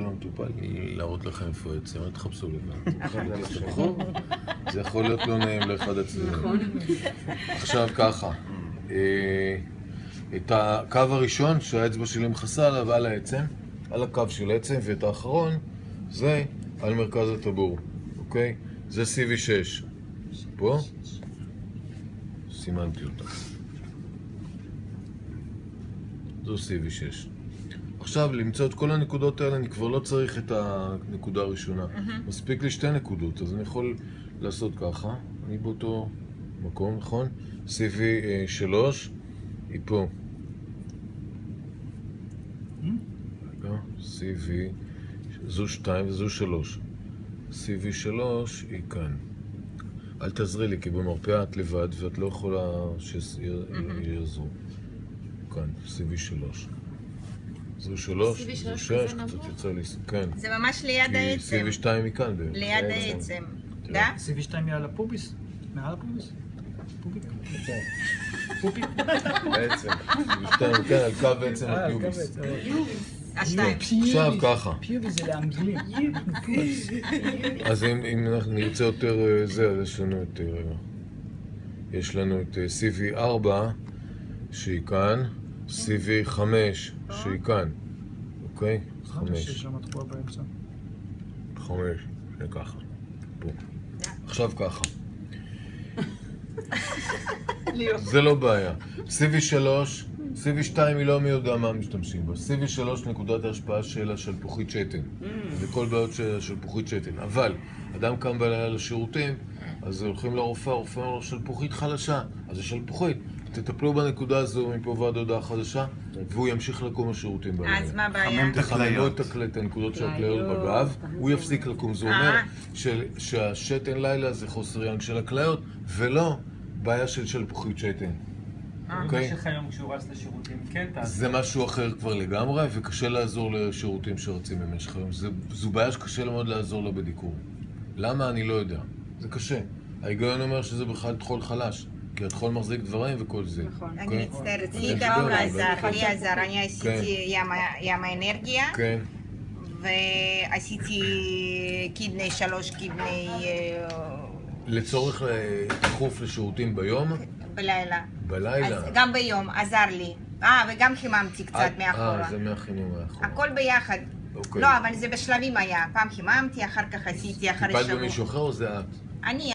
המטופל להראות לכם איפה העצם, אל תחפשו לבד. זה יכול להיות לא נעים לאחד הצדדים. עכשיו ככה, את הקו הראשון שהאצבע שלי מכסה עליו על העצם, על הקו של העצם, ואת האחרון זה על מרכז הטבור, אוקיי? זה CV6. פה סימנתי אותה. זו CV6. עכשיו, למצוא את כל הנקודות האלה, אני כבר לא צריך את הנקודה הראשונה. מספיק לי 2 נקודות, אז אני יכול לעשות ככה. אני באותו מקום, נכון? CV3 היא פה. רגע, CV, זו 2 וזו 3. CV3 היא כאן. אל תעזרי לי, כי במרפאה את לבד ואת לא יכולה שיעזרו. כאן, CV3. זו 3, זו 6, קצת יוצא לי, כן. זה ממש ליד העצם. CV2 היא כאן בעצם. ליד העצם. דה? CV2 היא על הפוביס? מעל הפוביס? פוביק? פוביק? בעצם. CV2 היא כאן על קו בעצם הפיוביס. השתיים. עכשיו ככה. פיוביס זה לאנגלים. אז אם אנחנו נרצה יותר זה, אז יש לנו את CV4 שהיא כאן, CV5 שהיא כאן, אוקיי? 5. שם תקוע באמצע. 5, זה ככה, פה. עכשיו ככה. זה לא בעיה. CV3, CV2 היא לא מי יודע מה משתמשים בה. CV3 נקודת ההשפעה שלה שלפוחית שתן. וכל בעיות של שלפוחית שתן. אבל, אדם קם בלילה לשירותים, אז הולכים לרופא, הרופא אומר לו שלפוחית חלשה. אז זה שלפוחית. תטפלו בנקודה הזו מפה ועד הודעה חדשה, והוא ימשיך לקום לשירותים בלילה. אז מה הבעיה? תחממו את הנקודות של הכליות בגב, הוא יפסיק לקום. זה אומר שהשתן לילה זה חוסר יאנג של הכליות, ולא בעיה של שלפוחית שתן. במשך היום כשהוא רץ לשירותים, כן תעשה. זה משהו אחר כבר לגמרי, וקשה לעזור לשירותים שרצים במשך היום. זו בעיה שקשה מאוד לעזור לה בדיקור. למה? אני לא יודע. זה קשה. ההיגיון אומר שזה בכלל תחול חלש. כי התחול מחזיק דברים וכל זה. נכון. אני מצטערת, לי גם לא עזר, לי עזר, אני עשיתי ים האנרגיה, ועשיתי קידני 3 קידני... לצורך תחוף לשירותים ביום? בלילה. בלילה? גם ביום, עזר לי. וגם חיממתי קצת מאחורה. זה מהחימום מאחורה. הכל ביחד. לא, אבל זה בשלבים היה. פעם חיממתי, אחר כך עשיתי, אחרי שבוע. טיפלת במישהו אחר או זה את? אני.